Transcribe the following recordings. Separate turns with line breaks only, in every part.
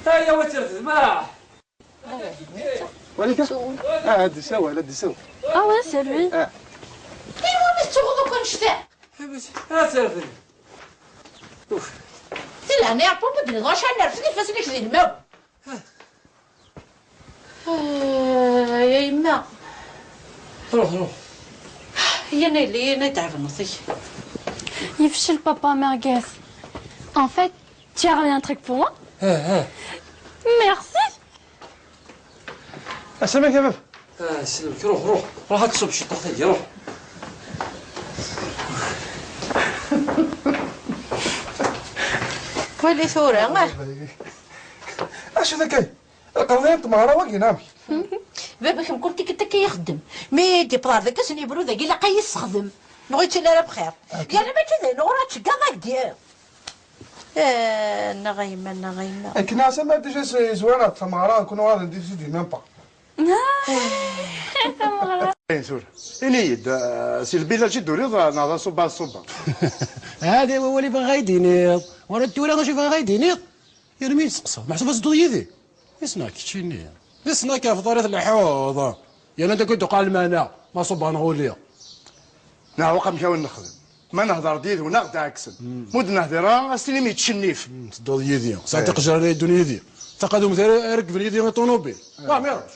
هيا وترد ما
وليك هادي سوا هادي سوا
ouais, c'est lui.
ايوا نستوغ دوكا نشتاق
ها ترد
سي لهنا يا بوبا بدري غاش نرفدي فاسلك ذي الماء يا يما
روح روح
هي نايلي انا تعب نصي
يفشل بابا merguez. En fait, tu as ramené un truc pour moi? Merci.
اسمعك يا بابا
سلمك روح روح روح تصب شي طاقتي روح
ولي ثورة
اش ذاك القضيه تمارا واكي نامي
بابا كم قلت لك انت كيخدم مي دي برار ذاك سني برو ذاك الا كيستخدم بغيتي لا بخير يا لا ما كذا نوراتش كاع غاك ديال نغيمه نغيمه
كنا سما ديجا زوينه تمارا كنا غادي ندير سيدي ميم با سور إني سي البلاد جي دوريض نهضر صوبا صوبا
هذا هو اللي بغا يدينيض ورا التولا غاشي بغا يدينيض يرمي يسقسو محسوب صدو يدي يسناك تشيني يسناك في طريق الحوض يا انت كنت قال المانا ما صوبا نغوليا
نعوق مشاو نخدم ما نهضر ديال وناخد عكسن مود نهضر استني ميتشنيف
صدو يدي صدق جرى يدوني يدي تقدم مثلا ركب يدي طونوبيل ما ميروش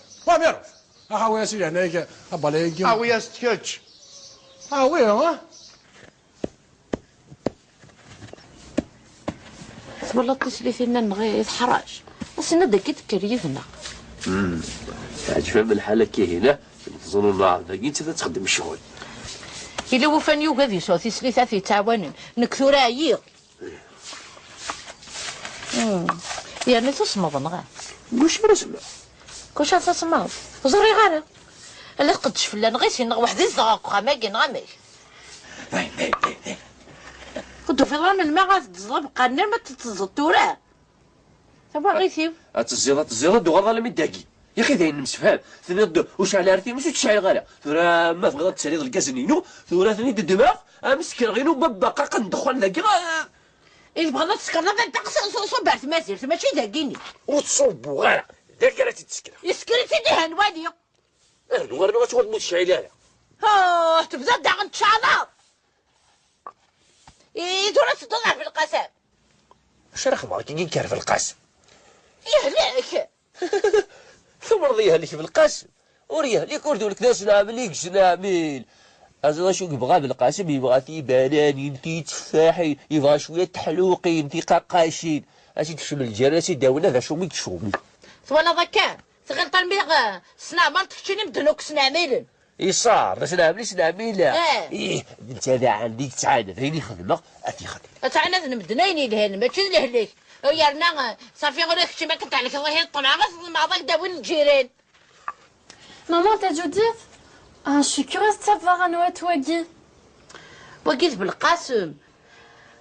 ها هو يا سيدي هناك اباليك
ها ويا ستكاتش
ها وي
والله اتصلي فينا نغيظ حراج اصلا داك تكريفنا
عجبان الحالة كي هنا تظنوا الله باقي انت تخدم الشغل
الا وفان يوغا في صوتي سليثا في تعاون نكثر عيير يعني تصمد نغا
واش رسمه
كوش تصمد زوري غانا الا قدش فلان غير نغ واحد الزاق غاماكي نغامي كنتو في ظلام الماء غاتزلب قالنا ما تتزطورا تبا غيثيو
الزيضة دو غرض لم يداكي يا اخي ذاين مسفهم ثاني دو واش على عرفتي ماشي تشعل غالا ثورا ما تبغى تسالي الكازنينو ثورا ثاني الدماغ مسكر غينو بابا قندخل ذاك
إيه بغا تسكرنا صبرت ما زرت ماشي ذاكيني
وتصوبو غالا ذاك راه تتسكر
يسكري سيدي هنوالي
نورنا واش غتموت تشعل
تبدا دا غنتشعلط إيه دورا تدور في القسم
واش راه خبرك كي كار في القاسم
يهلاك
ثم رضيها لك بالقاسم وريها لك وردوا لك ناس نعمل نعمل أزا شو يبغى بالقاسم يبغى في بنانين في تفاحين يبغى شوية تحلوقين في قاقاشين أشي تشم الجراسي داونا ذا شومي تشومي
ثوالا ذاك تغلط الميغ سنعمل تكشيني مدنوك سنعميلن
صار سنعمل إيه انت هذا عندك تعانى ذيني خدمة أتي خدمة
تعانى نمدنيني لهن ماشي لهليك ويرنا صافي غير كشي ما كنت عليك الله يطلع غير مع ذاك داوين الجيران
Maman, t'as Judith? Ah, je suis curieuse de savoir à Noël Waggy.
وقيت بالقاسم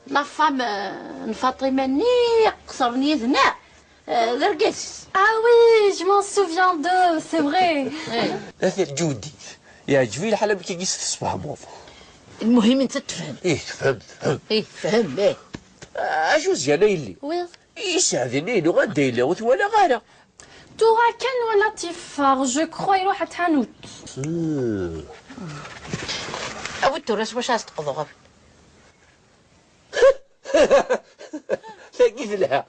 لا فام فاطمه ني قصرني ذنا درقس
Ah oui, je m'en souviens d'eux, c'est vrai.
أثر جودي يعجبني الحلب كي قيس في الصباح موظف
المهم انت تفهم
فهمت
فهم
أجوز يا ليلي
Oui.
يساعدني إنه غندير له ولا غانا
تورا كان ولا تيفار جو كخوا يروح تحانوت.
أو التراس واش غتقضوا غير
كيف لها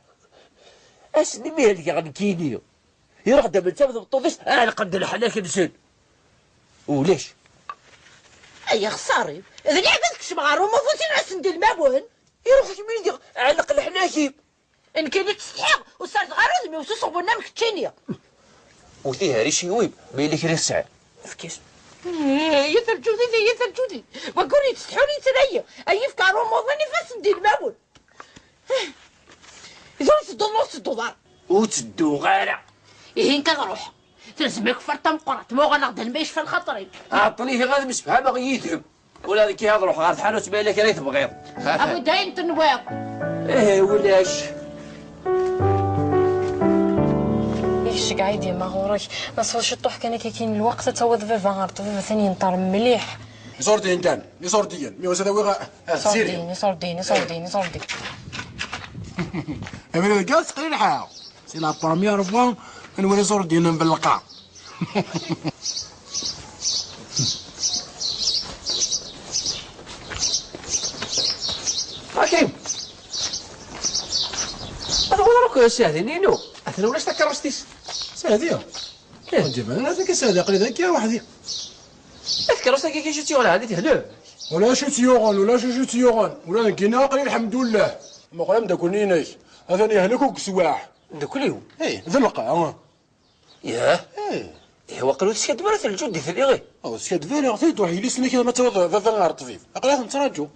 أسني مالك غنكينيو يروح دابا انت ما تبطوطيش أنا قد الحناك نسن وليش؟
أي خساري إذا لعبتك شمعار وما فوتي ناس ندير المابون
يروح يمين علق الحناكي
إن كان تستحق وصارت غير رزمي وتصوبونا مكتشينيا
وفيها ريشي ويب مالك راه الساعة فكيس
يثر جودي وقولي تستحوني تريا أي فكارو موظني فاس ندير المابون إذا تدو دار
وتدو غارة
إيه إنك غروح تلزمك فرطة مقرط مو غنغدا المايش في الخطري
عطنيه غادي مسبحة باغي يذهب ولا هذيك يهضروا غاد حانوت مالك راه تبغيض
أبو داين تنواق
ولاش
ايش قاعد ديما غورك ما صوش الطوح كان كاين الوقت تعوض في فانغارتو في ثاني ينطر مليح
يصوردين كان يصوردين مي وزاد ويغا سيري
صوردين
أمين الكاس قليل حاو سي لا بروميير فوا نوري صور ديالنا بالقاع.
حكيم هذا هو راك يا سيدي نينو اثنا ولاش تكرستيس
سادية ندير انا هذاك سادي قريت هكا وحدي
تكرست كي جيتي ولا عادي تهلو
ولا شوت يوغن ولا شوت يوغن ولا كينا قليل الحمد لله ما قلنا داكوني ناي هذا يهلك وكسواح
ندكليو
ايه ذا القاع
ياه
ايه
هو قالوا تسكت برا الجود دي ثاني غير
او سكات فالي غثيت وحي لي سنك ما توضع ذا غير طفيف اقرا نتراجو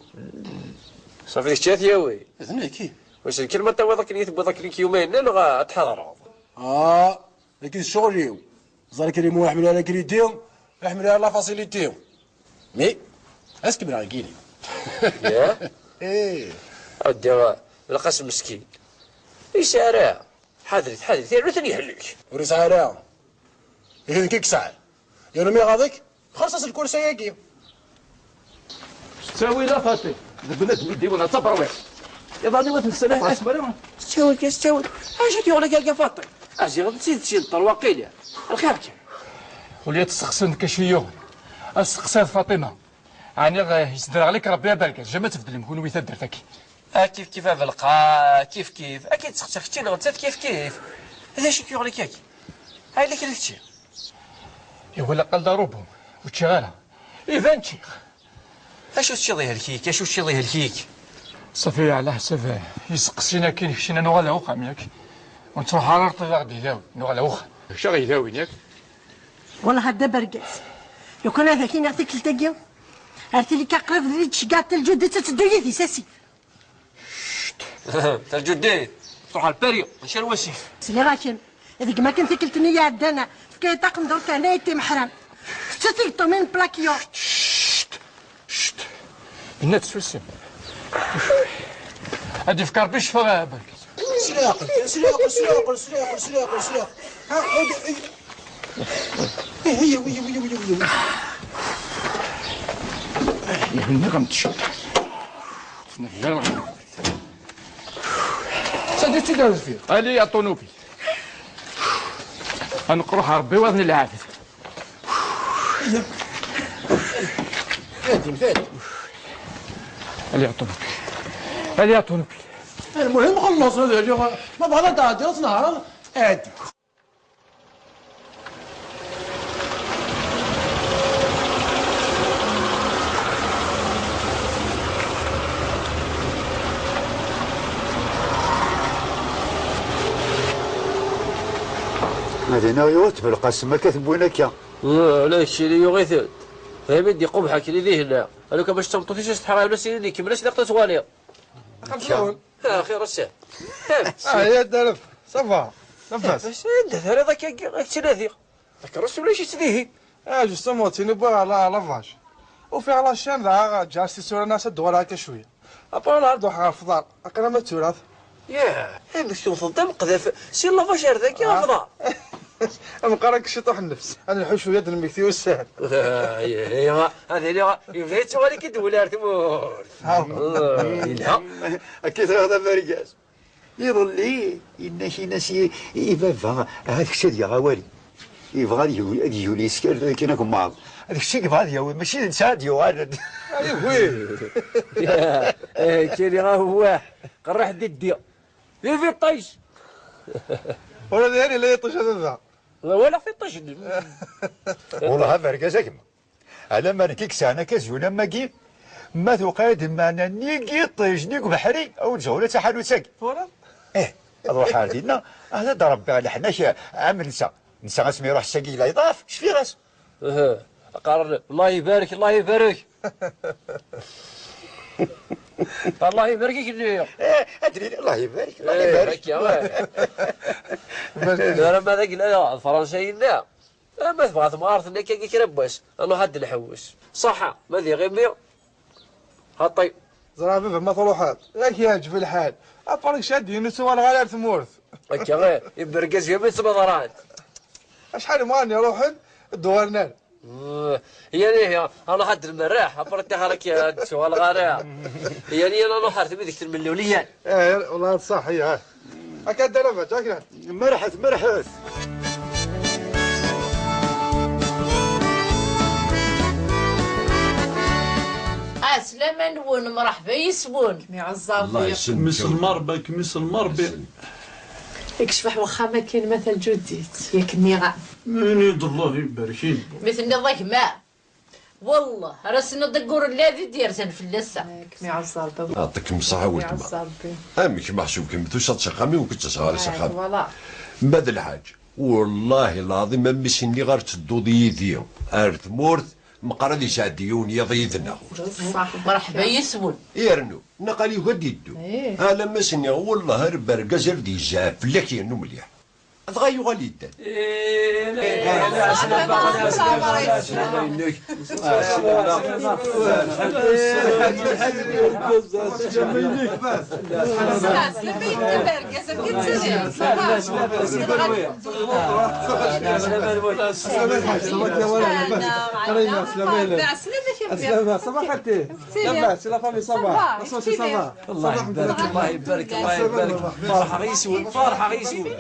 صافي شات يا وي
اذن كي
واش الكلمه تا ذاك اللي تبغى ذاك اللي يومين لا تحضر
لكن الشغل يو زال كريمو يحمل على كريديهم يحمل على لا فاسيليتيهم مي اسك بلا كيني
ياه
ايه
اودي القاسم مسكين يسارع حاضر ثاني ثاني يهلك
وريس على اذن كيك ساعه يا رمي غادك خلص الكرسي ياكي
تساوي لا فاتي بنادم يدي ولا صبر وين يظهرني مثل السنه اسمع تساوي كاس تساوي اش تيقول لك يا فاطي اجي غنسيت شي الطرواقيل الخير
وليت تسقسن كشيو السقسات فاطمه يعني يصدر عليك ربي يبارك جا ما تفضل يكون ويثا درتك
كيف القا كيف اكيد تختي انا غنسات كيف هذا شي كيقول لك ياك هاي اللي كرهتي
ولا قال ضروبهم وتشغالها ايفان شيخ
اشو تشي ظهر كيك اشو تشي ظهر كيك
صافي على حساب يسقسينا كاين خشينا نوغلا وخام ياك ونتروح على طيب غادي يداوي نوغلا وخا شا غيداوي ياك
والله هذا برقاس لو كان هذا كي نعطيك التاقيا عرفتي اللي كقرب اللي تشقات الجودة تتدو يدي ساسي
تا الجديد تروح على الباريو ماشي الوسيف
سلي راكن هذيك ما كنت قلتني يا عدانا فكاي طاقم درك هنا يتي محرم تتيكتو من بلاكيو
بنات سوسم هادي فكر بيش فغا برك
سلاقل هي وي
يهني غمتشوف سادي تدار فيه علي يا طونوبي غنقروح ربي وذن العافيه
فاتي
علي يا طونوبي
المهم خلص هذا ما بغا تعدي نهار عادي
هذه يوت بالقسم ما كتبونا كيا
لا الشيء اللي يغيث فهمت دي قبحه كي ذي هنا انا باش تمطو فيش تحرا ولا سيدي كملاش لقطه ثواني
خمسون
خير الساعه
يا درف صافا نفس
بس انت هذا ذاك تنادي ذاك الرسول ولا شي تديه
جوستومون تينبغي على لافاج وفي على الشام ذا جالس تسول الناس الدور هكا شويه ابا نهار دوح على الفضار هكا ما تورث
ياه باش توصل دم قذف سي لافاج هذاك يا فضاء
مقارنك شطح النفس انا نحوش يد المكتي والسهل
ايوا هذا اللي يبغي تسوالي كي دولار تمور لا
اكيد هذا فرقاس يظل لي ان شي ناس يبغى هذاك الشيء ديال غوالي يبغى يجيو سكر كيناكم معاهم هذاك الشيء يبغى يا ماشي نسى ديال
كاين هو قرح ديدي في الطيش
ولا ديالي لا يطيش هذا
ولا في الطيش
والله فرقاس كما على ما نكيك سانا كزونا ما كي ما تقاد معنا نيكي طيش نيك بحري او جوله تحالو ساك
ولا
روح حالتنا هذا ضرب على حناش عام نسى اسمي يروح الساقي لا يضاف اش في راس
قرر الله يبارك الله يبارك الله يبارك لي
ادري الله يبارك الله يبارك
يا انا ما ذاك لا الفرنسيين لا ما تبغى ثمارت انك كي رباش انا حد الحوس صح ما ذي غير 100 هطي
زرافه ما طلوحات ياك يعجب الحال ابارك شادين نسوا الغالير ثمورث
هكا غير يبرقز يا بنت مضرات
شحال ماني روح دورنا
يعني انا حد المراح ابرت هلك يا سؤال غارع يعني انا حرت بدك المليونيه
والله صح هي هكا دار فات هكا
مرحت مرحت.
سلامة نون مرحبا يسبون
يعزر
الله
بيك
يسلمك.
مس المربك مس المربي.
يكشفح واخا ما كاين مثل جديد ياك النغام
من يد الله يباركين.
مثل نضيك ماء والله راسنا دقور الذي دير فلسة.
ياك يعزر بيك
يعطيك الصحة والتما.
يعزر بيك
امك محسوب كم توصل سخامي وكنت صغاري سخامي.
فوالا
بعد الحاج والله العظيم ما مسني غير تدو ضيديو ارث مورث مقرد يساعديون يضيدنا.
صح
مرحبا يسبون
يرنو نقالي غادي يدو. انا ما سني والله ربر قزر دي زاف لك ينو مليح. تغيو غالي يدان.
الله يبارك الله يبارك فرحة غيسول فرحة غيسول.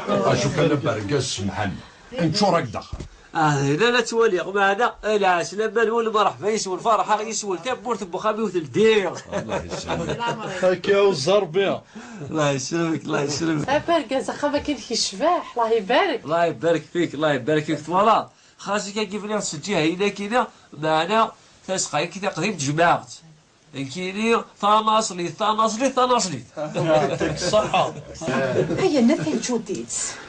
اشوف انا برقص محل انت شو راك دخل؟
لا توالي معنا العاش لما نقول مرحبا يسول فرحة يسول تبورت بخامي وتلدير.
الله يسلمك.
هكا وزر بها.
الله يسلمك الله يسلمك.
بركة اخا ما كاين الشباح الله يبارك.
الله يبارك فيك الله يبارك فيك فوالا خاصك كيف لي تسجيها هنا كذا معنا تسقى كذا قريب جماعة كيني ثاناصلي
يعطيك الصحة.
هيا نفهم جديد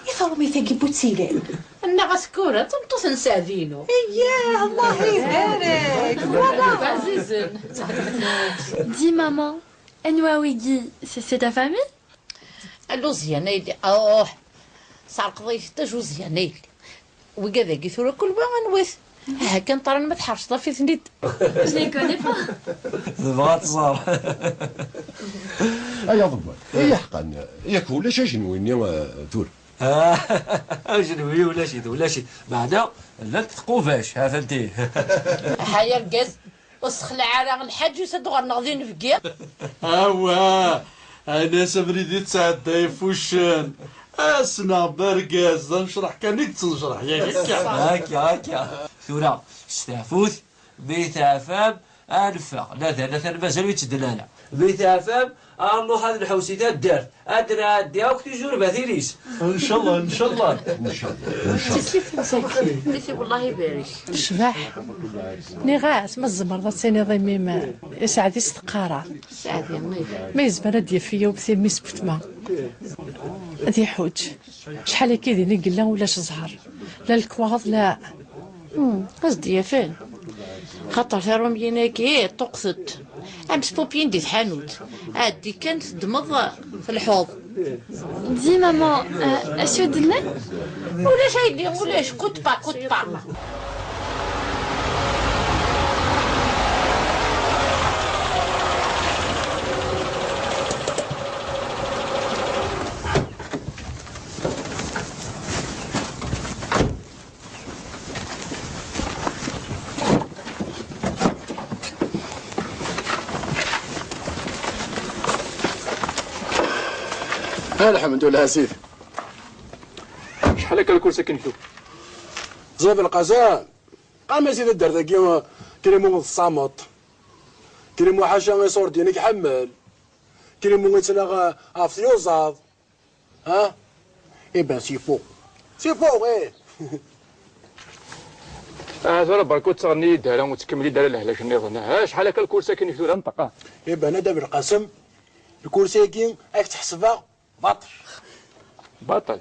يثور ميثاقي بوتسيلين النغس كورة تمطوث نساذينو. اياه الله يبارك والله عزيزا.
Dis maman, Enwawigi, c'est ta famille?
اللوزيا نيلي صار قضية تجوزيا نيلي وكذا كيثورا كل بغا نوث هكا نطرن ما تحرش في ثنيد.
Je les connais pas.
بغات صار.
ايا ضبط اي حقا ياك ولا شي نويني ثور.
اجنبي ولا شي معنا لا تقوفاش ها فهمتي.
هيا الكاز وسخلع على الحاج وسدو غنغدي نفكيا.
اوا انا سمريدي تسعد يفوشن اسنا برقاز نشرح كانك تنشرح ياك
هاكا ثورة استعفوث بيتافام انفق لا مازال يتدلالع بيتافام الله هذا الحوسيتات دارت ادرا دياوك تجور باثيريس
ان شاء الله ان شاء الله
ان شاء الله ان شاء الله.
نسي والله يبارك.
الشباح نغاس ما الزمر ثاني ضيمي ما يسعد يستقارا
سعد يا نيل
ما يزبر ديا فيا وبثي ميس بتما هادي حوج شحال هكا ديني قلا ولاش زهر لا الكواض لا
قصدي يا فين خاطر ثروم يناكي طقست امس بوبين دي حانوت عادي كانت تدمض في الحوض.
Dis maman, أسود لنا؟
ولا شيء اللي ولاش كنت با
الحمد لله سيدي.
شحال هكا الكرسي كنشوف
زوب القزان قام سيدي الدار ذاك كريمو الصامت كريمو حاشا يصور دينك يحمل كريمو يتلاغى عرفتي يوزاض ها إبا سي فوق ايه.
هذا بركو تغني دارا وتكملي دارا لهلاش النظام شحال هكا الكرسي كنشوف نطقه.
إبا انا دابا القسم الكرسي كي راك تحسبها
باطل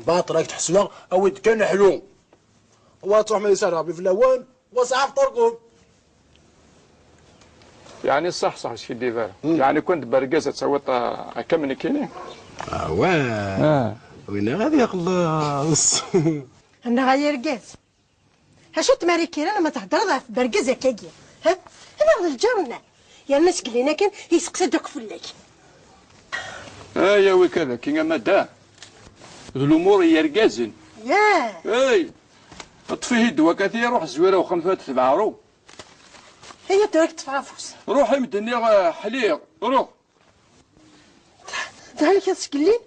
راك تحسبها او كان حلو وتروح من يسار ربي في الاوان وصعب طرقهم.
يعني صح شي ديفار يعني كنت برقازه تصوت هكا من كاينين.
وين غادي يخلص.
انا غير قاس هاشو تماري كيرا لما تهضر في برقزه كاكيا ها انا الجرنا يا الناس قلنا كان يسقسى دوك فلاك.
يا وكذا كي مادا الامور يرقازن
ياه
طفيه دوا كثير روح زويره وخمسات تبعرو
هي تراك تفعفوس
روحي مدني حليق روح
ذلك تسكلين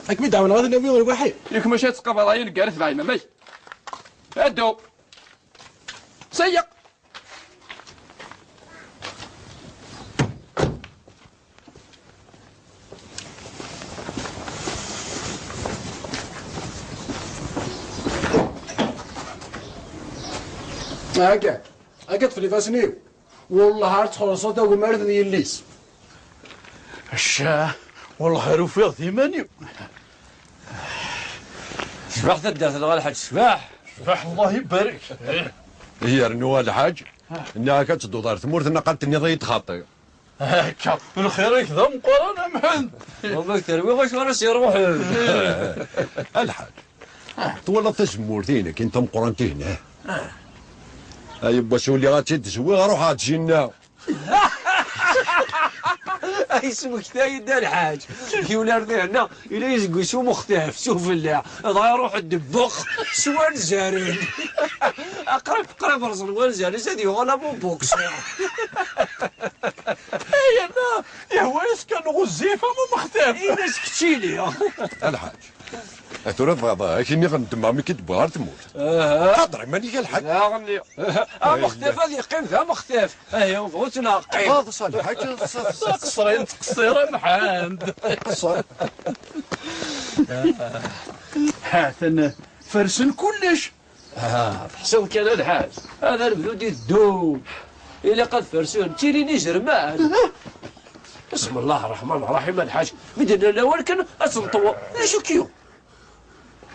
راك مدعون غادي نبي غير واحد
ياك ماشي تقبض عين كارث بعيمه ماي ادو سيق
هكا تفلي فاسنيو والله عرفت خلصت ومارد يليس
الشاه والله خير فيه ثمانية
شباح تدرت الغالي حاج شباح
الله يبارك
هي رنوا الحاج انها كتدو دار ثمورت انا قالت اني ضيت خاطي
هكا من خيرك ذا مقرن محمد
والله تروي واش راس يروح
الحاج طول تسمورتينا كنت مقرنتي هنا اي باش ولي غاتي تسوي غروح غاتجينا
اي اسمك ثايد الحاج كي ولا رضينا الا يزقوا شو مختلف شوف الله ضا يروح الدبخ سوان زارين قريب رسل والزارين سيدي ولا مو بوكس
يا ويس كان غزيفه مو مختلف
اي ناس كتشيلي
الحاج ترى فضا كيني غندم عمي كتبغى غير تموت حاضر ماني الحاج
لا غني مختلف هذه قيم فيها مختلف هي بغوتنا قيم
هذا صالح حاج
قصرين تقصيره محمد
قصر
حاتن فرسن كلش
حسن كان الحاج هذا البلود يدوب إلا قد فرسون تيريني جرمان بسم الله الرحمن الرحيم الحاج بدنا الاول كان اسنطوا شو كيو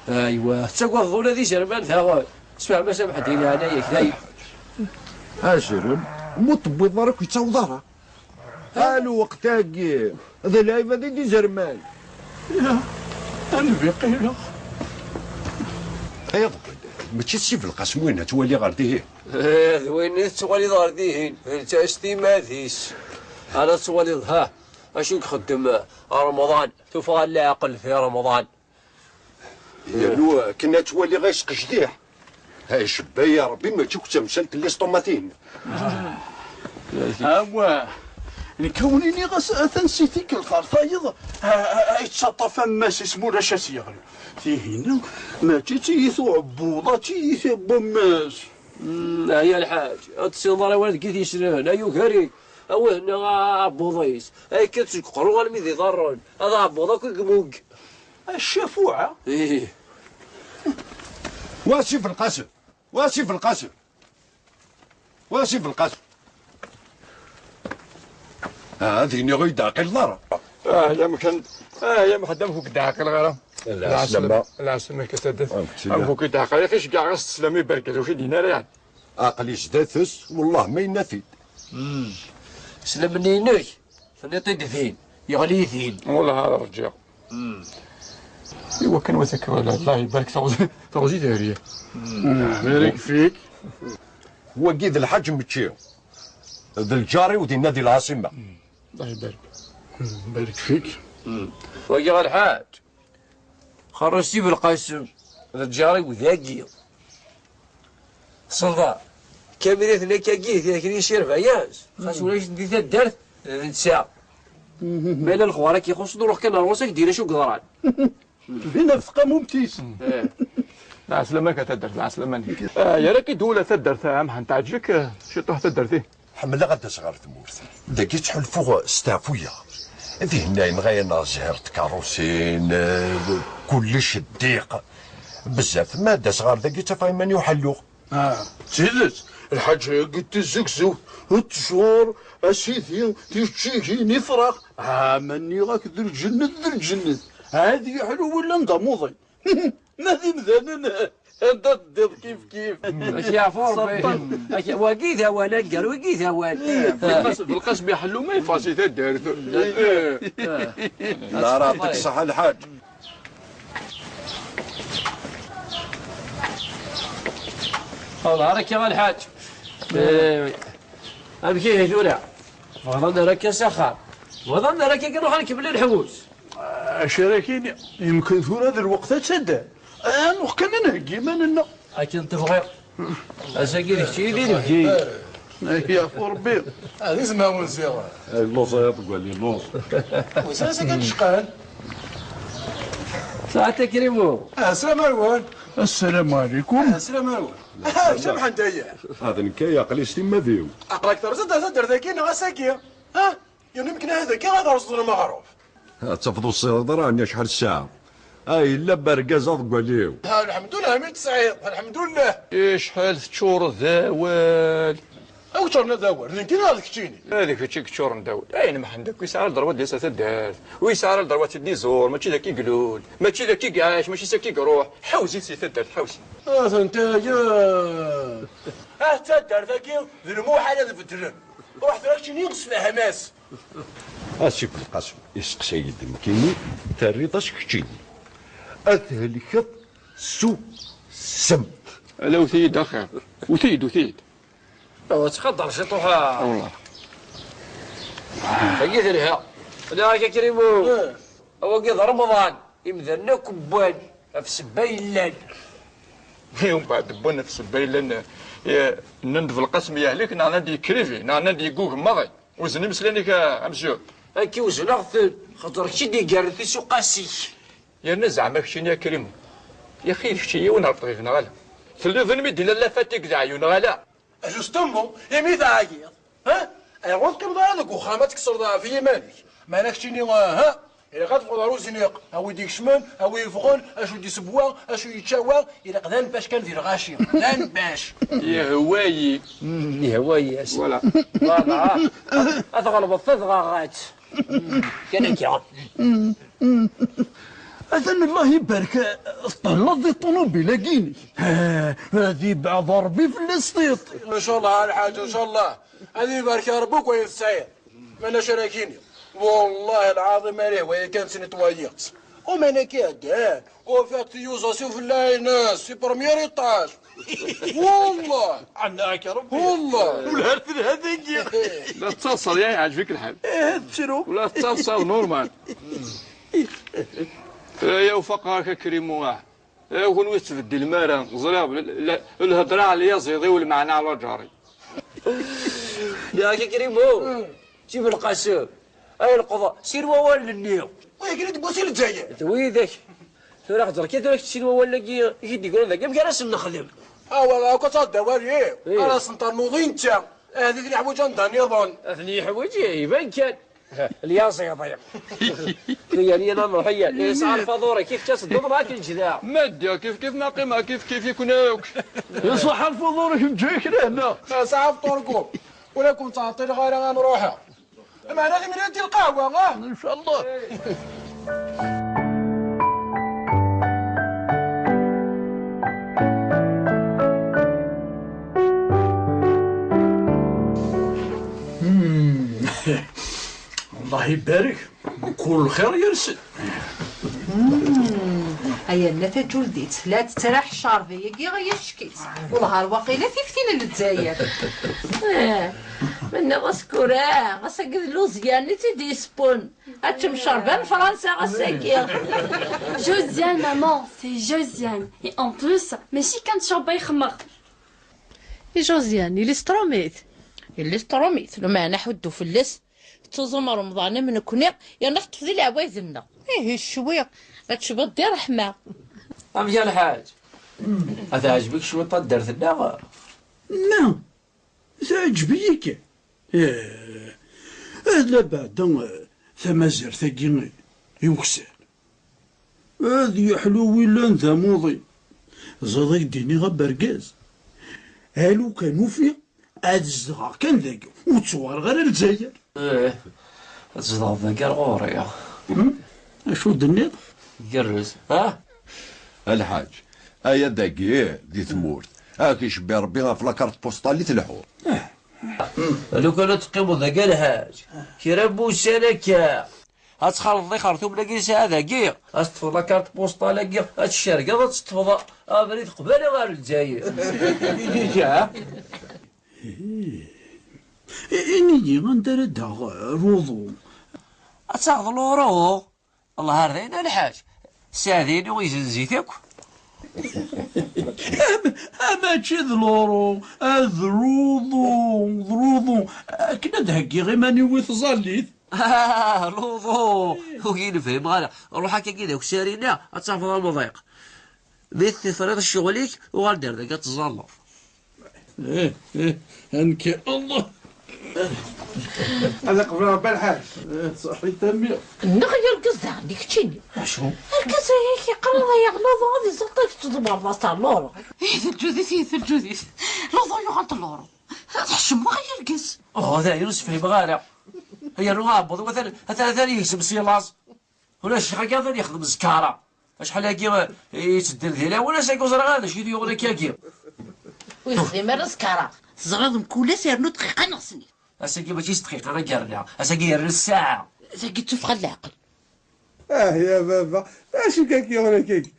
ايوا تسوى الظولة ذي جرمان ثاغول اسمع ما سمحتي لي انايا كذايا
هاجرون مطبي ضرك يتساو ضرا قالوا وقتاك هذا لايف هذا دي زرمان
انا بقيله
ايضا ماشي تسي في القسم وين تولي غرديه
وين تولي غرديه انت اشتي ماذيش انا تولي ها اشو نخدم رمضان تفغى العقل في رمضان
يا كنا تولي غير قجديح هاي شبايا يا ربي ما تشوف تمثلت اللي سطوماتين
اوا كونيني تنسيتيك الخرطايض يتشطف ماس اسمو لا شاس يغلو هنا ما تيثو عبوضه تيثو بماس
هيا الحاج تصير ولد كي يشرهن ايو كاري او هنا عبوضيس اي كتقرو الميدي ضرون هذا عبوضه كيكموك
الشفوعه
ايه
واسي في القسم واسي في القسم واسي في القسم هذه نغي داقي الضرر
يا مكان يا مخدم فوق داقي الغرام
العسلامة
العسلامة كتدف فوق داقي فيش كاع غاس تسلمي بركة وش دينا يعني
عقلي جداثس والله ما ينفيد
سلمني نوي فنيطي دفين يغلي ثين
والله هذا رجع ايوا كان وثك الله يبارك توزي داريه
بارك فيك
وقيد الحاج متشيو ذا الجاري ودي نادي العاصمة
الله يبارك بارك فيك
ويا الحاج خرجتي بالقاسم ذا الجاري وذاقي صلى كاميرات هنا كاكيه لكن يشير فياس خاص ولا ندي ذا الدرت نساء مالا الخوارة كيخص نروح كان روسك دينا شو قدران
فينا فقه ممتيز
العسلامة كتدرت العسلامة يا راكي دولة تدرت عام تعجبك شي طوح تدرتي
حمل غدا صغار تمورث داكي تحلفو ستافويا ذي هنا نغينا زهرت كاروسين كلش الضيق بزاف مادة صغار داكي تفايمان يحلو
تيلت الحاج قلت الزكزو التشور السيثي تيشتيكي نفرق ماني غاك ذر الجنة هذه حلو ولا نضموضي نادي مثلا انت تدير كيف
اش يعفور وقيتها وانا قال وقيتها وانا
في القسم يحلو ما يفاسي تدير
لا راه يعطيك الصحة الحاج
والله راك يا الحاج امشي هجوله وظن راك سخر وظن راك نروح نركب الحوس
شراكين يمكن ثور هذا الوقت تسدى نروح كان نهجي ما لنا
اكن تبغي اساكي شي دير بجي
يا ربي
هذه زمان زيرو
اللوز تقول لي اللوز
وساسا كنشقال
ساعة كريمو.
السلام عليكم.
السلام عليكم.
السلام عليكم. شنو حنتايا؟
هذا نكاية قليش تما فيو.
أقلك ترزد ذاكي غساكي. ها؟ يمكن هذا كي غادي رصدنا المعروف.
تفضوا الصيدرة عندنا شحال الساعة. إلا برقازة ضقاليو.
الحمد لله ميت سعيد الحمد لله.
شحال تشور ذاوال.
أو تشورنا ذاوال لكن هذاك تشيني.
هذيك تشيك تشور نداول. أين ما عندك ويسعر الضربات ديال ساتدات ويسعر الضربات ديال زور ماشي ذاك يقلول ماشي ذاك يقعاش ماشي ذاك يروح حوزي ساتدات حوزي.
انتايا. تدار ذاكي ذنموح على الفدرن. روح ذاك شنو يغص فيها ماس.
أسيب القاسم يسقسي يدم كيني تريضاش كتشيني. أثهلكت سو سم.
لا وثيد أخي وثيد.
تخضر شي طوحة.
والله.
هيا ذرها. لا يا كريمو. هو قضى رمضان يمذرنا كبان في سباي الليل.
يوم بعد بنا في سبايل لنا نندف القسم يهلك نعندي كريفي نعندي جوج مضي وزني مسلاني كامسيو.
هاكي وزن اغثل خاطر كشي دي قارثي سو قاسي.
يا الناس زعما كشي يا كريمو. يا اخي كشي ونهار طريق نغالا. تلي ظلمي دينا لا فاتك دعيو نغالا.
جوستومو يا ميت عاقير. ها؟ ايغون كبدا هذاك وخا ما تكسر في مالك. ما ناكشيني ها؟ إلا غتفقد روزينيق أو يديك شمال أو يفغن أشو يدي سبوا أشو يتشاوى إلا قدان باش كان دير غاشي دان باش
يا هوايي
يا هوايي
فوالا
فوالا أتغلب الثغاغات كان كيعرف
أذن الله يبارك طلت ذي الطوموبيل كيني هذه بعض ربي في الاستيط.
إن شاء الله الحاج إن شاء الله هذه يبارك يا ربك ويسعيد مانا شراكيني والله العظيم ماليه وهي كانت نتوايات ومانا كاع وفيها تيوزاسيون في اللايناس في بروميير ايطاج والله
عندك يا ربي
والله
والهرث هذيك
لا تتصل يا عاجبك الحال
شنو
ولا تتصل نورمال يا وفقها كريمو واحد ونوي تبدل المرا زراب الهضره على اليزيدي والمعنى على جاري
يا كريمو جيب القاسم اي القضاء سير ووال للنيو
ويا قلت بوسي الجايه
تويدك ثورة خضر كي ثورة تشيل ولا كي يقول لك يمكن راس نخدم
والله كتصدق ولي انا سنطر نوضي انت هذيك الحوايج عندها نظام
اثني حوايج يبان كان الياصي يضيع يعني انا نروحيا صار فضوري كيف تصدق معاك الجذاع
مادة كيف ما قيمة كيف يكونوك
يصح الفضول يجيك لهنا
ساعة فطوركم ولكم تعطيني غير غنروحها معنا غير من هذه القهوة
ان شاء الله. الله يبارك كل خير يرسل.
هيا النتاج ولديت لا تتراح الشاربي يجي غير شكيت والنهار واقيلا في فتيل للجزائر
من غسكورا غسكد لوزيان تيدي سبون هاتشم شربان فرنسا غساكير
جوزيان مامان سي جوزيان اي ان بلوس ماشي كان شربة يخمر
جوزيان اللي ستروميت
اللي ستروميت لما نحدو في اللس تزوم رمضان من كنا يا نحط في العوايزنا ايه الشويق غتشبط دير رحمه
يا الحاج هذا عجبك شو درت لنا
نعم تعجبيك هذا بعد ثم زرتاكي يوكسان هذه حلو ولا ذا موضي زادك ديني غبرقاز هالو كانوا فيه هاد الزغار كان ذاك وتصور غير الجزائر
الزغار ذاك غوري
اشو دنيت
قرز ها
الحاج ايا داكي دي ثمورت هاكي شبي ربي في لاكارت بوستالي تلحور
لو كانوا تقيموا ذاك الحاج كي ربو السلكة هتخلط خرطوم لاكي هذا كي هتطفى لاكارت بوستال لاكي هتشارك هتطفى بريد قبالة غير الجزائر
إني غندير داغ روضو
أتاخذ لورو الله هاردين الحاج ساذين ويزنزيتك
ماشي ذلورو ذروضو كنا دهكي غير ماني ويث زاليت
لوضو وكي نفهم غالا روح هكا كي داك شارينا غتعرف المضيق مثل فريض شغليك وغندير ذاك تزالر.
انك الله
هذا قبل ربي الحاج
صحي تمية
نغير قصة ديك تشيني
شو؟
الكسر هيك قرر يغلظ غادي زلطيك تضرب راس تاع اللورو.
ثلجوذي لوضو يغلط اللورو تحشم غير قص.
هذا يونس فهم غالا هي الرغاب مثلا ثاني يكسب سيلاص ولا شي حاجه ثاني يخدم زكاره شحال هاكي يتدل ذيلا ولا شي كوزر غادا شي يغلى كاكي
ويخدم الرزكارة زرادهم كلها سيرنو دقيقة ناقصني.
اساكي ماشي دقيقه راه كارنا اساكي يرن الساعه
زاكي تفقد العقل.
يا بابا ماشي كاكي ولا كاكي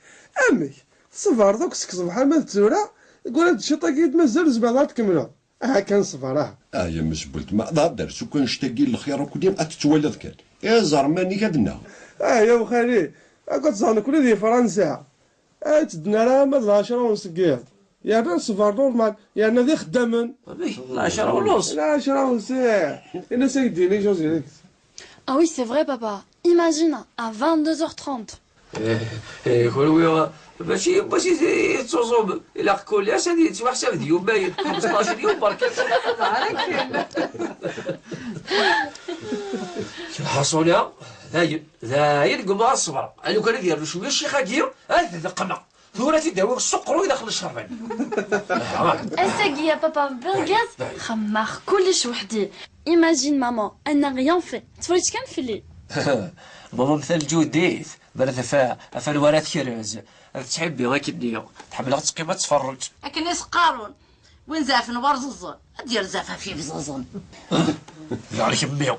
امي صفر دوك سكس بحال ما تزورا يقول هاد الشيطه كي مازال زباله تكملوا كان صفر
يا مسبلت ما درت وكان شتاقي الخير وكل يوم اتتولد كان يا زرماني كدنا
يا وخالي كنت زعما كل دي فرنسا تدنا راه ما 10 ونص كيا يا راه صفر نورمال يا انا ذي خدامن
10 ونص
10 ونص انا سيديني جوزي.
Ah oui, c'est vrai, papa. Imagine, à 22h30.
كل ماشي تصوم الى كل هادي تسمع حساب ديال باين 15 يوم برك حصولها زايد قبل الصبر انا كان ندير شويه شي خاكيه ذقنا ثورة تداوي السكر ويدخل الشربان.
اساقي يا بابا بالغاز خماخ كلش وحدي. Imagine maman, elle n'a rien fait. تفرج كان في الليل.
ماما مثل جوديت بلد افا الورات كراز تحبي غير كدنيا تحب غير تقيم تفرج.
لكن ناس قارون وين زافن ورززون دير زافا في بزازون.
ذلك ميو.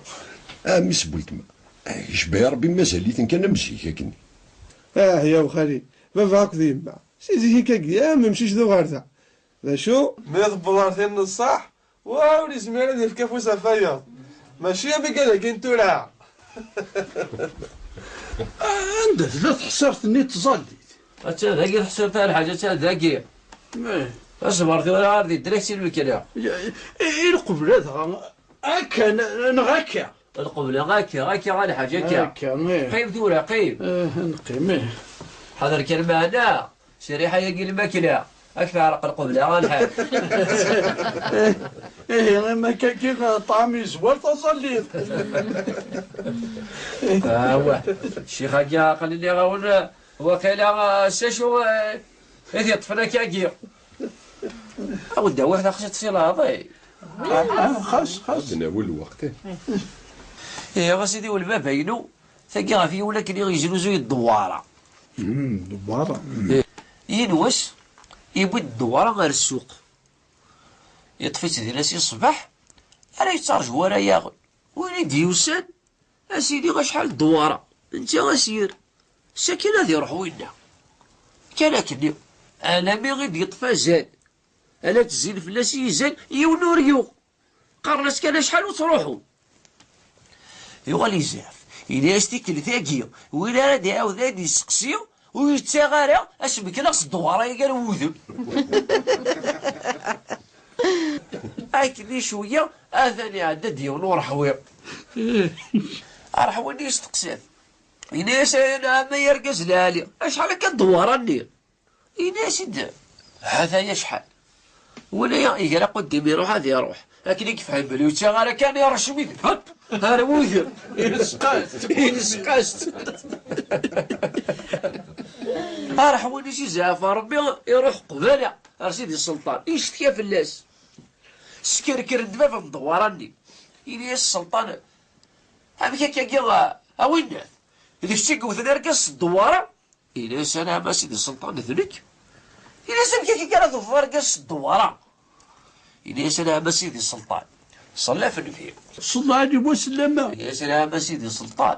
مسبلت ما يشبه ربي مازال كان مزيك هكني.
يا وخالي بابا هاك ديما سيدي هكاكيا ما مشيش ذو غارتا لا شو ميض بلارتين الصح واو زميرة ديال الكافوس فياض ماشي بقى كاين تورع.
عندها ثلاث حصارت ني تزليت
انت ذاكي حصرت الحاجه تاع ذاكي اصبر ولا عارضي دريكسي الوكاله
القبله هكا نغاكا
القبله غاكي على حاجه كا قيم دورة قيم
نقيم
حضر كلمه هنا شريحه يقي الماكله اكثر عرق القبله غنحل.
ما كي طعمي زوال تصليت.
هو الشيخ هكا قال لي غاون وقيلا شاشو هذه طفنا كاكي اودي واحد خصها تصير هذا
خاص
تناول الوقت.
يا سيدي والما باينو ثقي غافي ولا كان يجلوزو الدواره.
دواره
ينوس يبوي الدواره غير السوق يطفيت ديال اسي الصباح راه يترجع ورا ياخذ وين ديوسان اسيدي غا شحال الدواره انت غسير الساكن هذا يروح وينا كان كني انا مي غير يطفى زاد انا تزين فلاس يزال يونور يو قرنت كان شحال وتروحوا يغالي زاف إلا استيكل ثاقية وين راه يعاود هادي يسقسيو ويتساغارا اش بك ناقص الدواره قال وذب. هاكلي شويه اثاني عدد ديال ورحوي رحوي يستقسم يناس انا ما يرقز لالي اشحال هكا الدواره النيل يناس هذا يشحال ولا يقرا قدامي يروح هذا يروح لكن كيف بلي وتساغارا كان يرش بيدي هب هذا وذب ينسقاست راح وين شي زعفه ربي يروح قباله سيدي السلطان يشتكي فلاس سكركر الدبا في الدوراني إلي السلطان هذيك كيا وين إذا شتي قوثنا رقص الدواره إلي سنة ما سيدي السلطان ذلك إلي سنة كي راه رقص الدواره إلي سنة ما سيدي السلطان صلى في النفير
صلى عليه وسلم
إلي سنة ما سيدي السلطان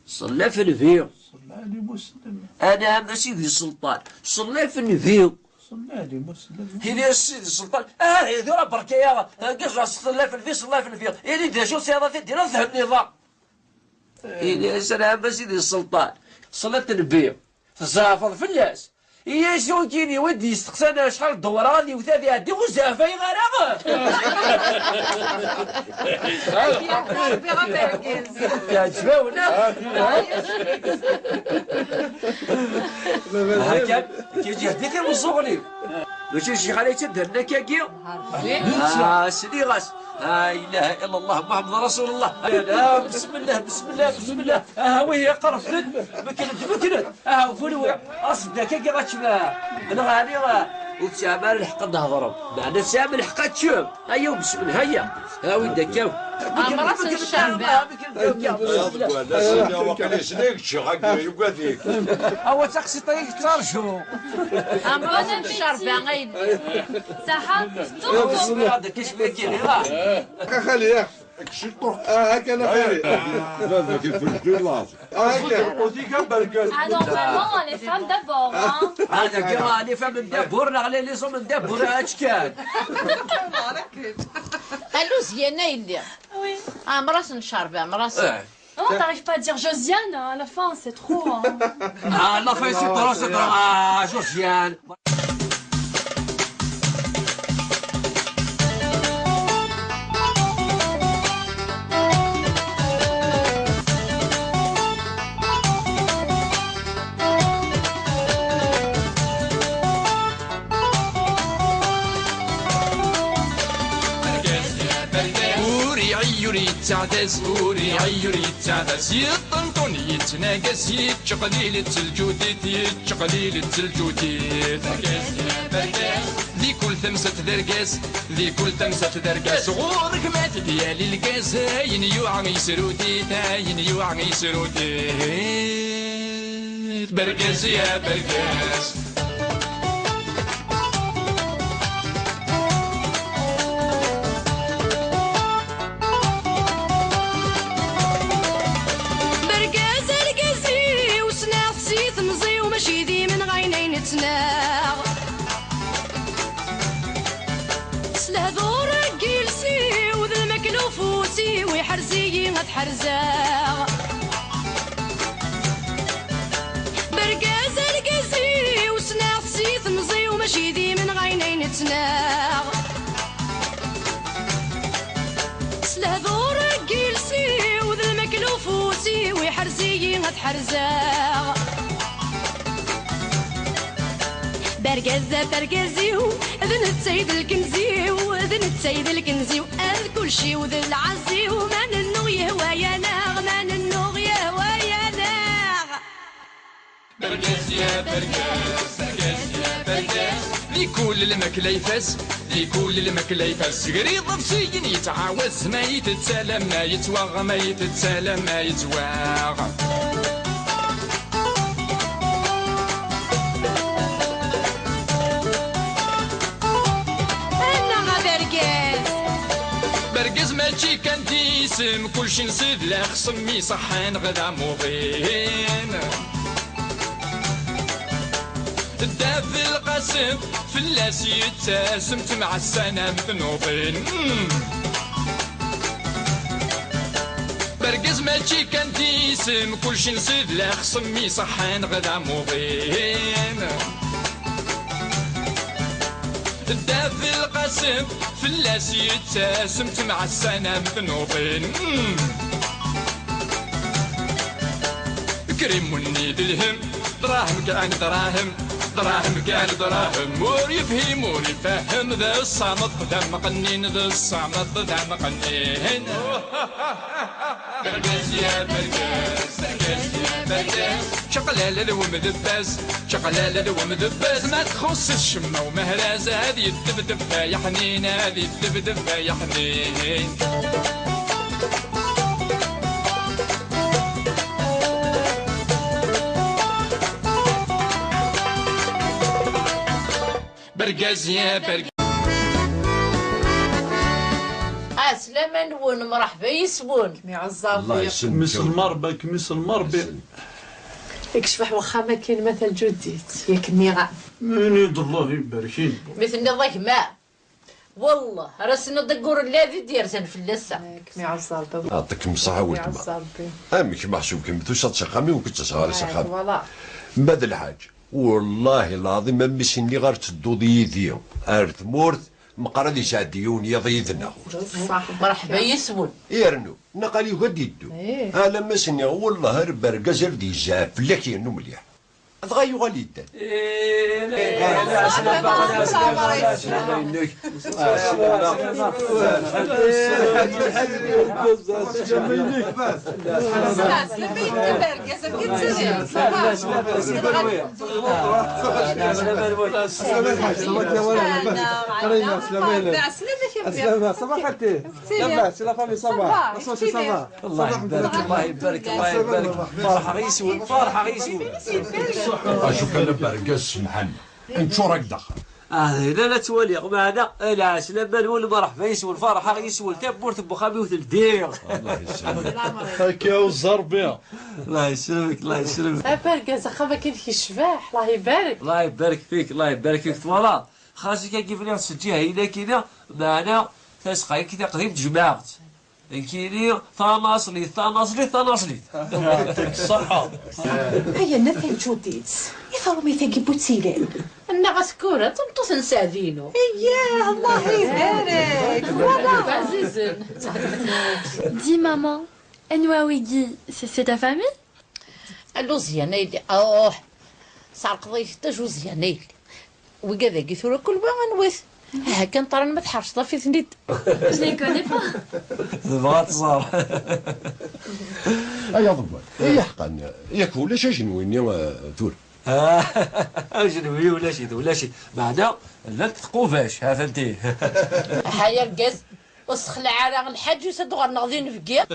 صلى في النفير
صلى عليه وسلم
أنا ما سيدي السلطان صلى في النفير
صلى عليه وسلم
هنا سيدي السلطان هذول بركة يا قصة صلى في النفير صلى في النفير إلي دا شو سيارة دير ذهب النظام إلي سلام سيدي السلطان صلى النبي زافر في الناس يا شو كيني ودي يستقسانا شحال الدورة غادي وثادي عندي وزافة يغرق يا جفاونا هكا كيجي هديك المصغني ماشي شي حاله تدهنا كاكيا سيدي غاس لا اله الا الله محمد رسول الله بسم الله بسم الله بسم الله وهي قرفت مكنت فلو اصلا كاكيا غاتشبه انا غادي وتسامر الحق نهضروا بعد تسامر الحق تشوف هيا بسم الله هيا وين كاو
مرات الشارع
هو تاكسي طريق ترجو
مرات الشارع غير
صحة
هذا كيش بيجي
خليه هكا انا خيري هذا كيف الجلاص هكا
normalement les femmes d'abord hein.
هذا كيما لي فهم ندبر على لي صوم ندبر اشكال
قالوا زيانه يلي مرات الشارع مرات
Non, t'arrives pas à dire Josiane à la fin, c'est trop. Hein.
la fin c'est trop, Josiane.
يتعدس وري عير يتعدس يطنطن يتناقص يتشقليل التلجوديت يتشقليل التلجوديت ذي كل ثمسة درقاس ذي كل ثمسة درقاس غورك مات ديالي القاس هاين يوعى يسروديت هاين يوعى يسروديت برقاس يا برقاس
حرزاغ برقاز القزي وسناغ سيث مزي وماشي ذي من غينين تناغ سلهذور قيلسي وذا المكلوف وسي ويحرزي هاد حرزاغ برقاز برقازيو اذن السيد الكنزيو اذن السيد الكنزيو اذ كل شي وذا العزيو من النغ يهوى يا ناغ من النغ يهوى يا ناغ
برقاز يا برقاز برقاز يا برقاز لي كل المكلا يفاس لي كل المكلا يفاس قريض بسيين يتعاوز ما يتسالم ما يتواغ ما يتسالم ما يتواغ ماشي كان تيسم كلشي نسد لا خصمي صحان غدا موضين الداب القاسم فلاس يتسم مع السنة مذنوبين برقز ماشي كان تيسم كلشي نسد لا خصمي صحان غدا موضين الداب القاسم فلاس يتسمت مع السنة مذنوبين كريم ونيد الهم دراهم كان دراهم دراهم كان دراهم مور يفهم مور يفهم ذا الصامت ذا مقنين ذا الصامت ذا مقنين برقاز يا برقاز برقاز يا برقاز شقلالة ومذباز شقلالة ومذباز ما تخص الشمة ومهراز هذه الدبدب يا حنين هذه الدبدب يا حنين برقاز يا برقاز
سلامة نون مرحبا يسون
كمي عزافي
كميس المربى كميس المربى
يكشفح واخا ما كاين مثل جديد ياك ميغا
من يد الله يباركين
مثل نضيك ماء والله راسنا دقور الذي دير فلسة
كمي عزافي
يعطيك الصحة والتما امك محسوب كم تو شات شقامي وكنت صغار شقامي
فوالا
من بعد الحاج والله العظيم ما مسني غير تدو يدي ارث مورث مقرد يسعديون يضيذنا
صح مرحبا يسول
يرنو نقالي غد يدو انا مسني والله برقزر دي الزعف لكن مليح ضغيو غاليدا
الله يبارك الله يبارك فرحة غيسول فرحة غيسول
اشوف انا برقص محل انت شو راك دخل
لا توالي معنا لا سلام نقول مرحبا يسول فرحة يسول تبورت بخامي وثلدير
الله يسلمك
هكا والزربيه
الله يسلمك الله يسلمك
بركز اخا كاين الشباح الله يبارك
الله يبارك فيك الله يبارك فيك فوالا خاصك كيف لي تسجيها هنا كذا معنا تسقى كذا قديم تجمعت كيني ثاناصلي يعطيك
الصحة
هيا نفهم شو ديت يفرمي ثقي بوتسيلين
النغس كورة تنطوس نساذينو
اياه الله يبارك فوالا
عزيزن
Dis maman, Enwaouigi, c'est ta famille?
اللوزيانيلي صار قضية تجوزيانيلي وكذا قيثورا كل وين نوث هكا نطرن ما تحرش في ثنيد
Je les connais pas.
بغات صار
ايا ضبط اي حقا ياك ولا شنو ويني ثور
اجنبي ولا شي بعدا لا تقوفاش ها فهمتي
هيا الكاز وسخلع على الحاج وسدو غنغدين في كيا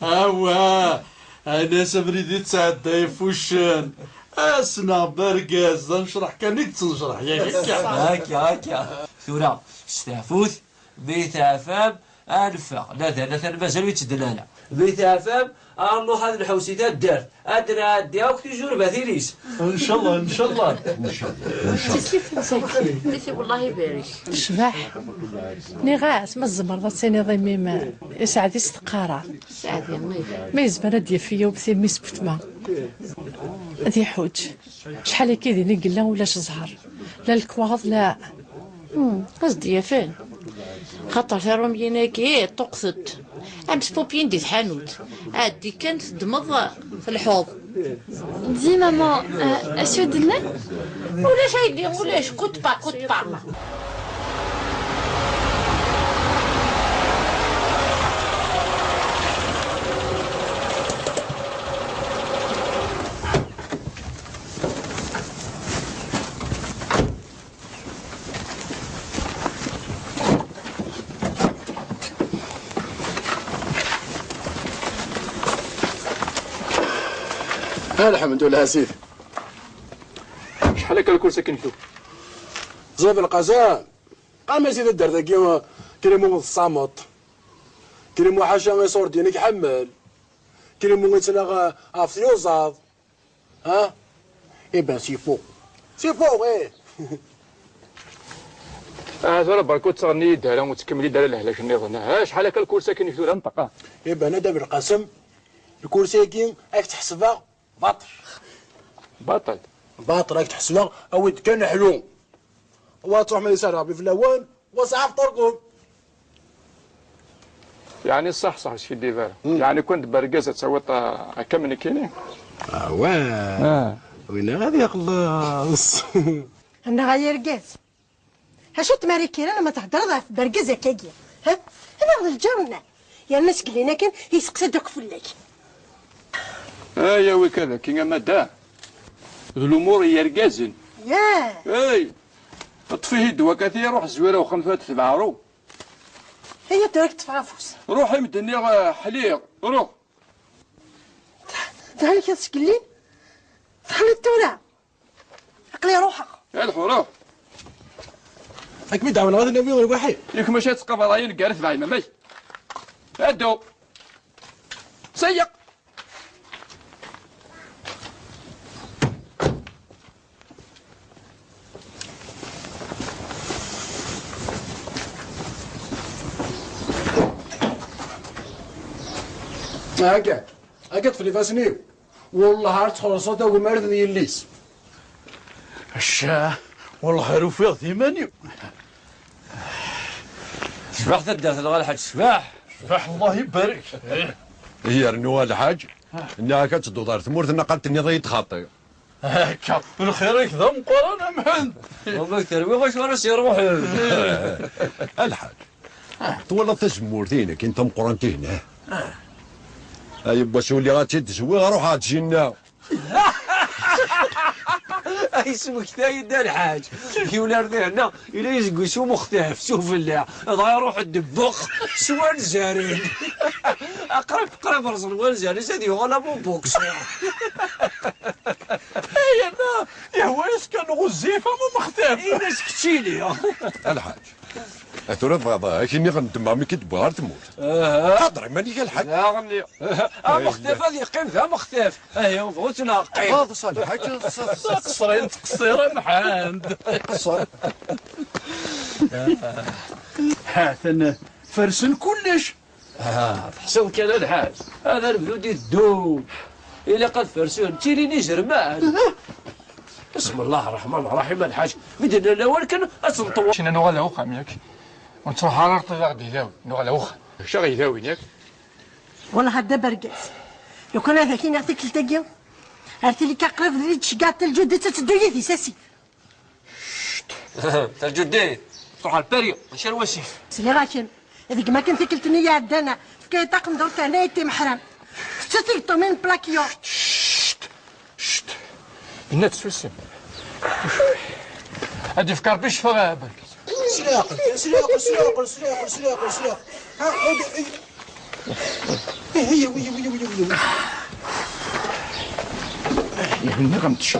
اوا انا سمريدي تسعدى يفوشان اسنا برقاز نشرح كانك تنشرح ياك
هكا ثورة استعفوث بيثافام انفق لا مازال يتدلالا بيثافام الله هذا الحوسيتات دارت ادرا دياوك تجور باثيريس
ان شاء الله
ان شاء الله
نسي والله يبارك
الشباح نغاس ما الزمر سيني ضيمي ما يسعد يستقارا
سعدي
ما يزبر ديال فيا وبثير ميسبت ما هادي حوج شحال كيدي نقلا ولاش زهر لا الكواض لا
قصدي يا فين خاطر ثارهم يناكي طقست امس بوبين دي حانوت عادي كانت تدمغ في الحوض
Dis maman, أشو دلنا؟
ولاش هيدي ولاش كنت با
الحمد لله سيدي
شحال هكا الكرسي كنتو
زوب القزام قال ما سيدي الدار ذاك كريمو الصامت كريمو حاشا يصور دينك حمل كريمو يتلاغ عفتني وزاض ها إبا سي فوق ايه
هذا بركو تغني يدها وتكملي دار الهلاك النظام شحال هكا الكرسي كنتو نطقه
إبا انا دابا القسم الكرسي كي راك تحسبها باطل راك تحسبها او كان حلو وتروح من يسار ربي في الاوان وصعب طرقهم
يعني صح اش في ديفار يعني كنت برقازه تصوت هكا من كاينين
وين غادي يخلص
انا غير كاس هاشو تماريكين انا ما تهضر في برقزه كاكيا ها انا غير الجرنا يا الناس قلينا كان يسقسى دوك فلاك
يا وكذا كي مادا الامور هي رقازن
ياه
طفيه دواء كثير روح زويره وخمسة تبعرو
هي تراك تفعفوس
روحي مدني حليق روح
تعالي كي تسكلين تعالي التورا عقلي روحك
الحو روح
راك مدعون غادي نبي غير واحد
ياك ماشي تسقى فضايين كارث بعيد ماي ادو سيق
هكا تفلي فاسنيو والله عرفت خلصت ومارد ديال الليس
الشاه والله رفيق ثمانية.
شباح تدرت الغالي الحاج شباح.
شباح الله يبارك.
هي رنوها الحاج انها كتدو دار ثمورت نقلت ضيت خاطي.
هكا من خيرك ذا مقرانا محمد.
والله تربي واش وانا سير روحي.
الحاج طول تسمورتينك انت مقرنتي هنا. ايوا سولي غاتي تسوي روح غاتجينا.
اي سمك ثايد الحاج كي ولا رضينا الا يزقوا شو مختلف شوف الله ضايع يروح الدبخ سوان زارين قرب رسل والزارين سيدي ولا مو بوكس.
اي انا يا ويس كان غزيفه مو مختلف.
اي ناس كتشيلي
الحاج ترى فضاك اني غندم عمي كتبغى غير تموت. تهضري ماني الحاج.
لا غني مختلف هذه قيم فيها مختلف. ايوا بغيت نقيم.
هذا صالح حاج
قصرين تقصيره محمد.
قصر.
حسن فرسن كلش.
حسن كان الحاج هذا البلود يدوب إلا قد فرسون تيريني جرمان. بسم الله الرحمن الرحيم الحاج بدنا الاول كان اسنطوا
شينا نغلا وخام ياك ونتروح على رطي غادي يداوي نغلا وخا اش غيداوي ياك.
والله هذا برقاس لو كان هذا كي نعطيك التقيا عرفتي لي كقرب لي تشقات الجود تتدوي في ساسي.
الجدين تروح على الباريو ماشي الوسيف.
سلي غاشم هذيك ما كنت كلتني يا عدانا في كيطاق درت انا يتم حرام شتي طومين بلاكيو.
بنات سوسم هادي فكر باش فغابك.
سلاقل سلاقل سلاقل سلاقل سلاقل سلاقل ها هي وي
يعني غنمشي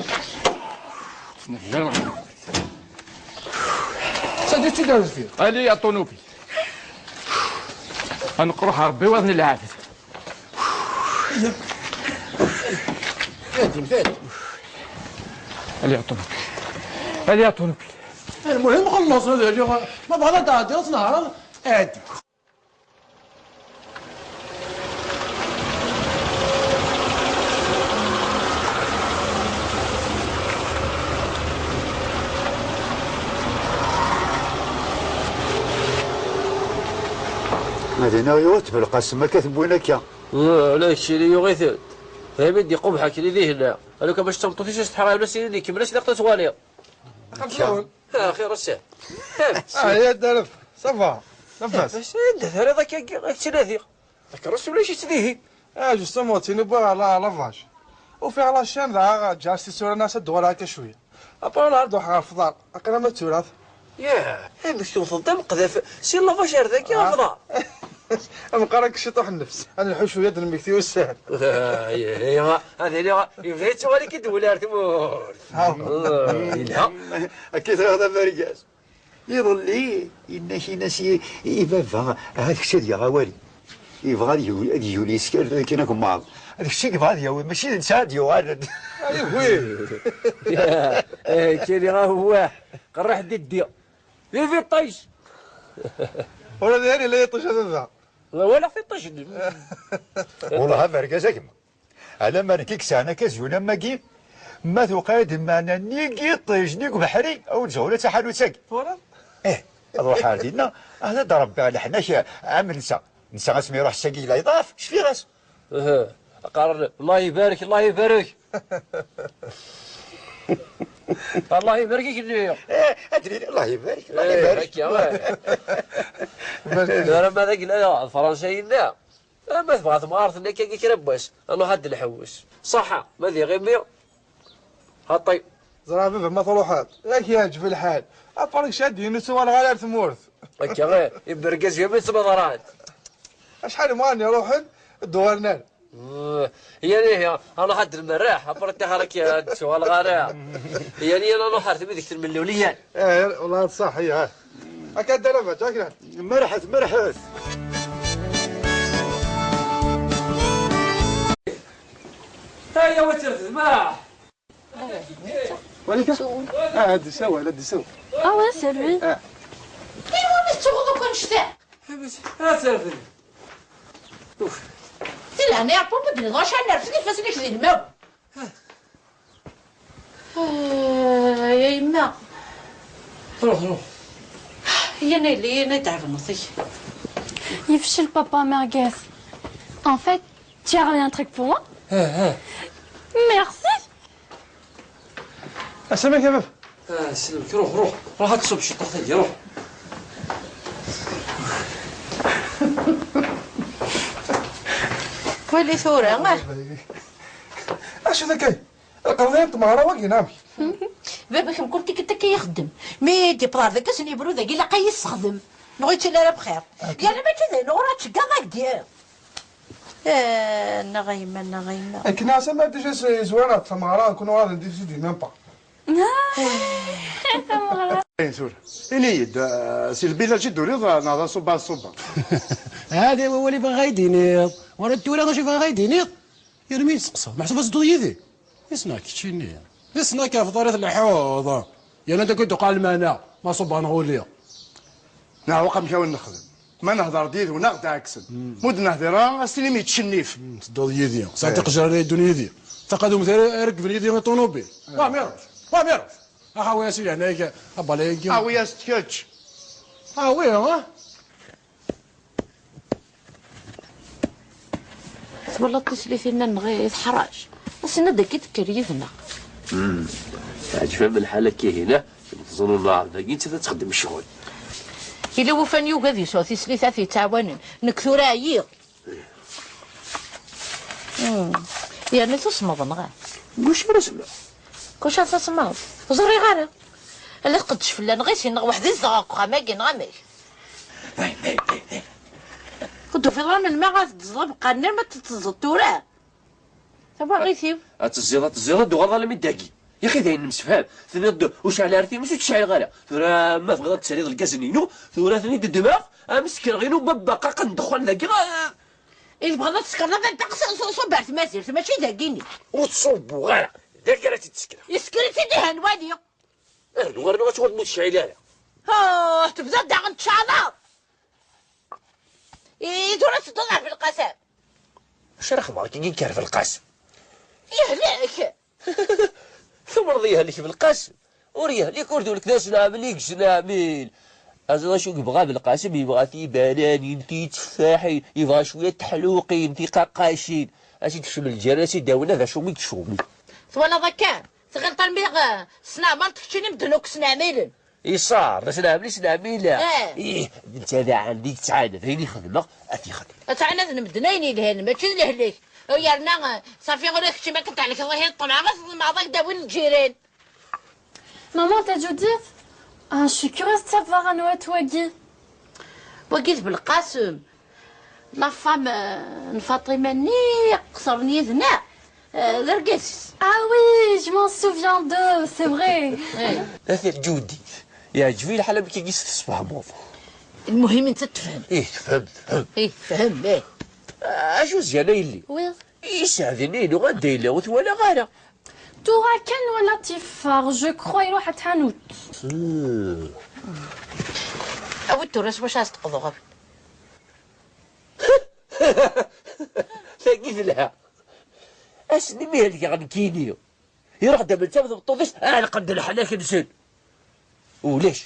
سادي تداوز فيه هادي يا طونوبيل غنقروح ربي وزن العافيه.
فادي
هادي يا طونوبيل هادي يا طونوبيل.
المهم خلص هذا اللي ما بغا تعدي نهار عادي.
هذه ناويوت بالقسم ما كتبونا كيا.
لا الشيء اللي يغيث فهم يدي قبحه كي ذي هنا انا كان باش تمطو فيش تحرا ولا سيدي كملاش لقطه واليه. خمسون خير الساعه.
يا درف صفا نفس.
باش ندث هذا كتناثي ذاك الرسول ولا شي تذيه.
جوستومون تينبغي على لافاج وفي على الشام ذا جالس تسول الناس الدور هكا شويه ابا الارض وحا الفضل اقرا ما تورث.
ياه باش توصل دم قذف سير لافاج هذاك يا فضل.
مقارنك شطوح النفس انا الحوش ويد المكتي والسهل.
ايوا هذه اللي يبغي تسوالي كدول ارتمور.
اكيد هذا فرقاس يظل لي ان شي ناس يبغى هذاك الشيء ديال غوالي يبغى يولي سكر كيناكم معاهم هذاك الشيء يبغى ديال ماشي نساد يوالد.
كيري راه هو قرح ديديا في الطيش
ولا داري لا يطيش هذا
ولا في الطيش.
والله فرقاس كما على ما ركيك سانا كزونا ما كيم ما تقاد معنا نيكي طيش نيك بحري او جوله تحلو ساق. روح عادينا هذا ضرب على حنا عامل نسى اسمي يروح ساقي لا يضاف اش في راس.
قرر الله يبارك الله يبارك. الله يبارك لي.
ادري الله يبارك الله يبارك
يا راه ما ذاك الفرنسي لا ما تبغى تمارس انك كي رباش انا حد الحوش صح ما ذي غير 100 هطي
زرافه ما طروحات ياك يعجب الحال اطلق شادي نسوا الغالب ثمورث
هكا غير يبرقز يوم سبضرات
شحال ماني روح دورنا
هي ليه انا حد المراح عبرت خالك يا سؤال غارع هي لي انا حرت بدك المليونيات.
والله صح هي هكا دلفت هكا
مرحت
هيا وترث ما
وليك هادي سوا هادي سوا
اه سيرفي
ايوا نتسوقو كنشتاق
سيرفي
لا انا يعطو بدري واش انا عرفتني فاس ليك ذي الماء. يما
روح روح.
يا نيلي انا تعبنطي.
يفشل بابا مرقاس. En fait, tu as un truc pour moi? Merci.
اسلمك يا بابا.
سلمك. روح روح روح هات تصب شي طاطي روح.
ولي ثورة
اش ذاك القضيه تمارا واقي نامي.
بابا كم قلت لك انت كيخدم مي دي برار ذاك سني برو ذاك لا يستخدم نغيت لا بخير قال ما كذا نوراتش كاع ديال نغيمه
كنا سما ديجا زوينه تمارا كنا غادي ندير سيدي ميم با. سور اني سي البلاد شي دوري نهضر صوبا هذا هو اللي بغا يدينيض ورا الدوله ماشي بغا يدينيض يرمي يسقسى محسوبه زدو يدي يسناك تشيني يسناك في طريق الحوض يا انت كنت قال المانا ما صوبا نغوليا نا وقع مشاو نخدم ما نهضر ديد ونقد عكسن مود نهضر السينما يتشنيف تدو يدي ساعتي قجر الدنيا دي تقدم ركب يدي طونوبيل واميروش اخويا سي هناك اباليك اخويا ستكتش وين
والله اتصلي فينا نغيث حراج وسنا داك تكريفنا
عجبان الحاله كي هنا تظنوا النهار باقي انت تخدم الشغل
الا وفاني وغادي صوتي سليثه في تعاون نكثر عيير يعني تصمد نغا
واش رسمه
كوش تصمد زوري غير اللي قدش فلان غير نغ وحدي الزغاق غاماكي نغامي كنتو في ظلام الماء غتزرب قنر ما تتزطوراه تبا غيثيب
الزيضه دو غاضه لمي داكي يا اخي ذاين مسفهام ثني واش على رثي ماشي تشعل غير ثرا ما بغات تسالي الكازنينو ثورا ثني الدماغ مسكين غينو بابا قندخل ذاكي
إذا بغات تسكرنا صبرت ما سيرت ماشي داكيني
وتصوبو غير ذاك راه تتسكر
يسكري سيدي هنوادي
نوار نوار تغد متشعل
تبدا داغن تشعلر دورة تضلع في القسم
واش راه خبارك كي كار في القاسم
يهلك
ثم رضيها لك بالقاسم وريه ليك وردولك ناس نعمل نعمل أزا شو يبغى بالقاسم يبغى في بنانين في تفاحي يبغى شوية تحلوقين في قاقاشين أشي تشم الجراسي داونا ذا شو ميتشومي
ثوالا ذاكان تغلط الميغ سنعمل تكتشيني مدنوك سنعميلن
صار سنعميلا إيه انت هذا عندك تعاند ذيني خدمة أتي خدمة
تعاند نمدنيني لهن ماشي لهليك يارنا صافي غير كشي ما كنت عليك الله يطلع غير مع ذاك داوين الجيران
Maman, t'as Judith? Ah, je suis curieuse de savoir à Noël, Waggy.
وقيت بالقاسم لا فام فاطمه ني قصرني ذنا درقس
Ah oui, je m'en souviens d'eux, c'est vrai.
مثل جودي يا جميل حلبك كي قيس في الصباح موظف
المهم انت تفهم
تفهم
فهم
أجوز يا ليلي
Oui.
يساعدني لو غادي لا ولا غالا
تورا كان ولا تيفار جو كخوا يروح تحانوت.
او التراس واش غتقضوا غير
كيف لها اسني ميه اللي غنكينيو يروح دابا انت بالطوفيس انا قد الحلاك نسن وليش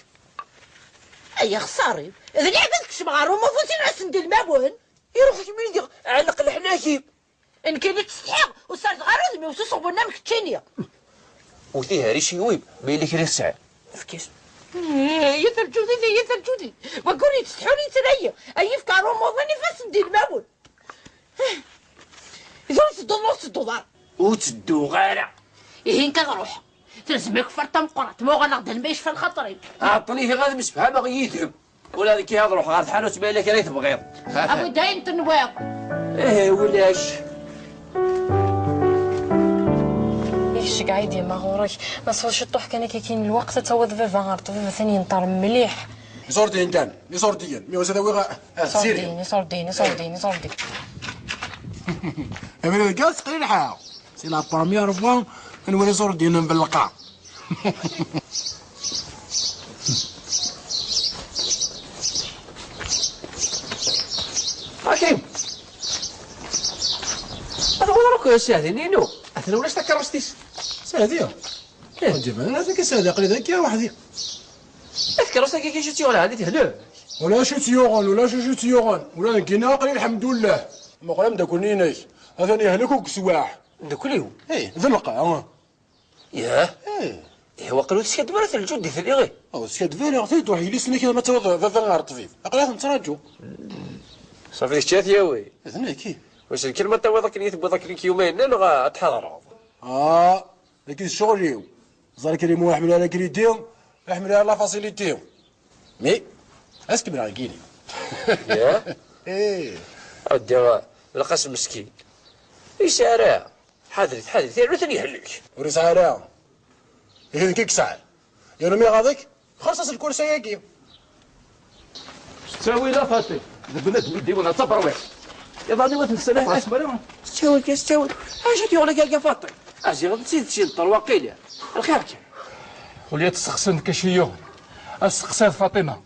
اي خساري اذا لعبتك مغارو ما فوتي نعس ندير الماون
يروح شمين دي علق الحناكي
ان كاين تستحق وصارت غير وسو صوبنا مكتشينيا
وفيها ريشي ويب بين لك ريح ساعه فكيس
يثلجوني وقولي تستحوني تريا اي فكارو موظني فاس ندير الماون إذا تدو $1
وتدو غيره
إيه كنروح تلزمك فرطة مقرط مو غنغد المايش في الخطري
عطني في غادي مسبحة ما غيثهم ولا هذيك يهضروا غير الحانوت بالك راه تبغيض
أبو داين تنواق
ولاش
ايش قاعد يا مغورك ما صوش الطوح كان كاين الوقت تعوض فيفا غارط فيفا ثاني ينطر مليح
يصوردين كان يصوردين مي وسدا ويغا سيري
صوردين
امين الكاس قليل حاو سي لا بروميير فوا نولي صوردين باللقاء
حكيم هذا هو راكو ساهدين نينو اثنا ولاش تكرستيس
ساهديه دابا انا هذاك صادق لي ذاك يا وحدي.
اذكر راسك كي شتي ولا هذه تهلا
ولا شو تيوغن ولا شو تيوغن ولا نكينا قليل الحمد لله. ما قلنا مداكلني نايس هذا يهلك وكسواح
نداكليو.
ذلقه
ياه هو قالوا تسكد برا الجود ديال غير
او سكاد فيري غتيد واحد يلي سنك ما توض ذا نهار طفيف اقلا نتراجو
صافي شات يا وي
اذن كي
واش الكلمه تو ذاك اللي تبغى ذاك ليك يومين لا غتحضر
لكن الشغل يو زار كلمه يحمل على كريديهم يحمل على فاسيليتيهم مي اسك بلا كيني
ياه اودي القاسم مسكين يسارع حاضر ثاني ثاني يهلك
وري سارع هذيك كيك ساعه يا رمي غاديك خلص الكرسي ياكي
تساوي لا فاتي البنات ودي ولا تصبر يا ظني ما تنسى اسمع
تساوي اش تيقول لك يا فاطمه اجي غنسيت شي الطرواقيله الخير كان
وليت تسقسن كشيو اسقسات فاطمه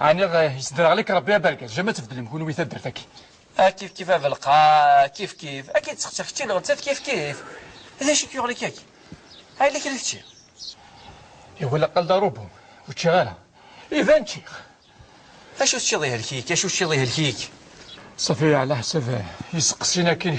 يعني يصدر عليك ربي يبارك جا تفضل نكون ويث درتك
كيف القا كيف اكيد تختي غنسات كيف هذا شي كيقول لك ياكي هاي اللي كانت شي
يا ولا قال ضروبهم وتشغالها اذا شيخ
اشو تشي ضيه الكيك اشو تشي ضيه الكيك
صافي على حساب يسقسينا كاين